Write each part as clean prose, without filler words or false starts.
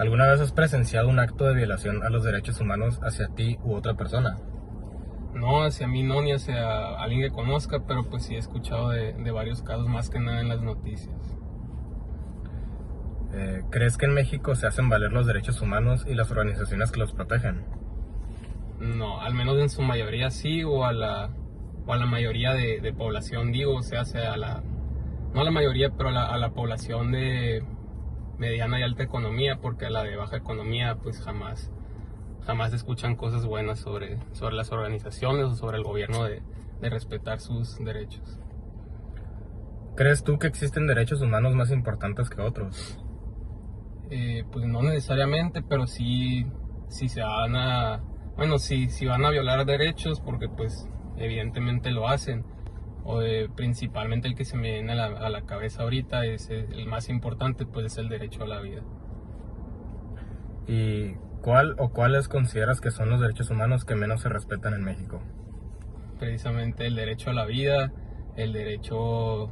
¿Alguna vez has presenciado un acto de violación a los derechos humanos hacia ti u otra persona? No hacia mí no, ni hacia alguien que conozca, pero pues sí he escuchado de varios casos, más que nada en las noticias. ¿Crees que en México se hacen valer los derechos humanos y las organizaciones que los protegen? No, al menos en su mayoría sí, o a la mayoría de población, digo, o sea, no a la mayoría, pero a la población de mediana y alta economía, porque a la de baja economía pues jamás se escuchan cosas buenas sobre las organizaciones o sobre el gobierno de respetar sus derechos. ¿Crees tú que existen derechos humanos más importantes que otros? Pues no necesariamente, pero sí se van a, bueno, sí van a violar derechos, porque pues evidentemente lo hacen. Principalmente el que se me viene a la cabeza ahorita es el más importante, pues es el derecho a la vida. ¿Y cuál o cuáles consideras que son los derechos humanos que menos se respetan en México? Precisamente el derecho a la vida, el derecho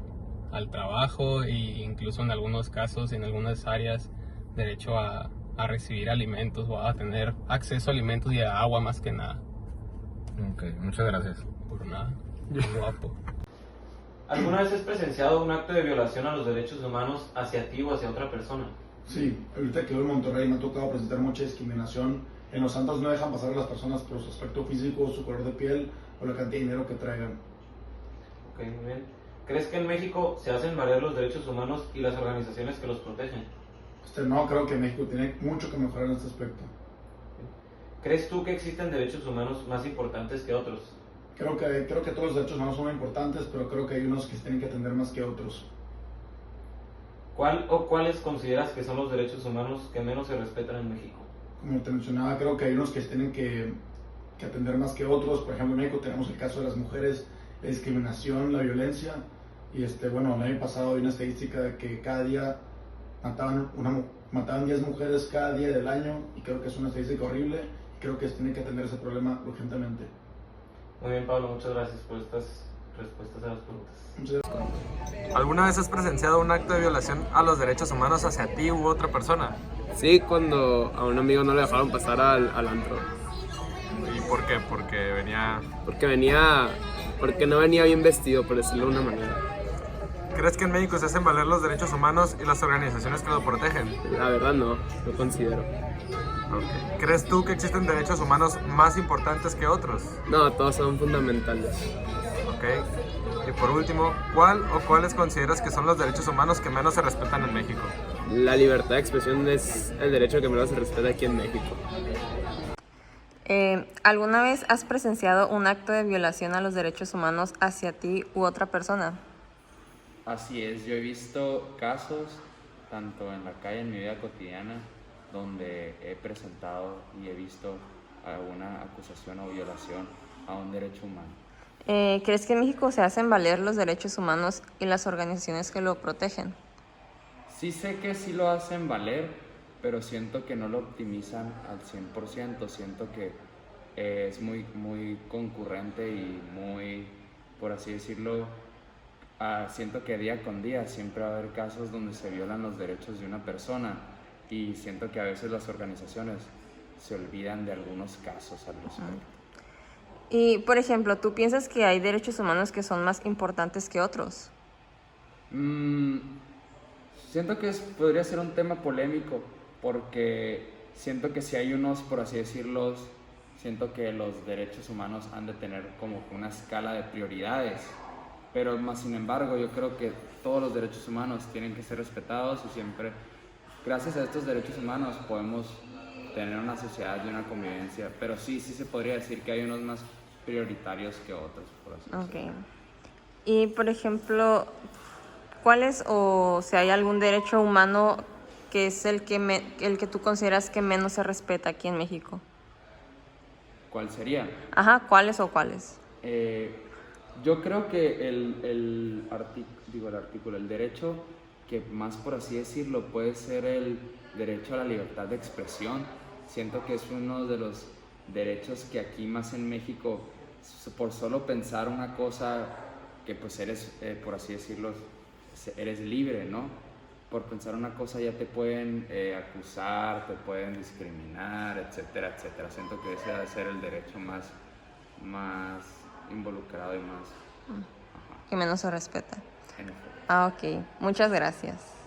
al trabajo e incluso en algunos casos, en algunas áreas, derecho a recibir alimentos o a tener acceso a alimentos y a agua más que nada. Ok, muchas gracias. Por nada. Guapo. ¿Alguna vez has presenciado un acto de violación a los derechos humanos hacia ti o hacia otra persona? Sí, ahorita que vivo en Monterrey me ha tocado presentar mucha discriminación. En los Santos no dejan pasar a las personas por su aspecto físico, su color de piel o la cantidad de dinero que traigan. Ok, muy bien. ¿Crees que en México se hacen valer los derechos humanos y las organizaciones que los protegen? No, creo que México tiene mucho que mejorar en este aspecto. ¿Crees tú que existen derechos humanos más importantes que otros? Creo que todos los derechos humanos son importantes, pero creo que hay unos que se tienen que atender más que otros. ¿Cuál o cuáles consideras que son los derechos humanos que menos se respetan en México? Como te mencionaba, creo que hay unos que se tienen que atender más que otros. Por ejemplo, en México tenemos el caso de las mujeres, la discriminación, la violencia. Y bueno, el año pasado hay una estadística de que cada día mataban 10 mujeres cada día del año, y creo que es una estadística horrible, y creo que se tiene que atender ese problema urgentemente. Muy bien, Pablo, muchas gracias por estas respuestas a las preguntas. Muchas gracias. ¿Alguna vez has presenciado un acto de violación a los derechos humanos hacia ti u otra persona? Sí, cuando a un amigo no le dejaron pasar al antro. ¿Y por qué? Porque no venía bien vestido, por decirlo de una manera. ¿Crees que en México se hacen valer los derechos humanos y las organizaciones que los protegen? La verdad no considero. ¿Crees tú que existen derechos humanos más importantes que otros? No, todos son fundamentales. Ok. Y por último, ¿cuál o cuáles consideras que son los derechos humanos que menos se respetan en México? La libertad de expresión es el derecho que menos se respeta aquí en México. ¿Alguna vez has presenciado un acto de violación a los derechos humanos hacia ti u otra persona? Así es, yo he visto casos, tanto en la calle, en mi vida cotidiana, donde he presentado y he visto alguna acusación o violación a un derecho humano. ¿Crees que en México se hacen valer los derechos humanos y las organizaciones que lo protegen? Sí sé que sí lo hacen valer, pero siento que no lo optimizan al 100%, siento que es muy concurrente y muy, por así decirlo, siento que día con día siempre va a haber casos donde se violan los derechos de una persona, y siento que a veces las organizaciones se olvidan de algunos casos al respecto. Y, por ejemplo, ¿tú piensas que hay derechos humanos que son más importantes que otros? Siento que podría ser un tema polémico, porque siento que si hay unos, por así decirlo, siento que los derechos humanos han de tener como una escala de prioridades, pero más sin embargo yo creo que todos los derechos humanos tienen que ser respetados, y siempre gracias a estos derechos humanos podemos tener una sociedad y una convivencia, pero sí se podría decir que hay unos más prioritarios que otros, por así decirlo. Ok. Y, por ejemplo, ¿cuáles o si hay algún derecho humano que es el que tú consideras que menos se respeta aquí en México? ¿Cuál sería? Ajá, ¿cuáles o cuáles? Yo creo que el derecho que más, por así decirlo, puede ser el derecho a la libertad de expresión. Siento que es uno de los derechos que aquí más en México, por solo pensar una cosa, que pues eres, por así decirlo, eres libre, ¿no? por pensar una cosa ya te pueden acusar, te pueden discriminar, etcétera, etcétera. Siento que ese debe ser el derecho más involucrado y más... Que menos se respeta. En efecto. Ah, ok. Muchas gracias.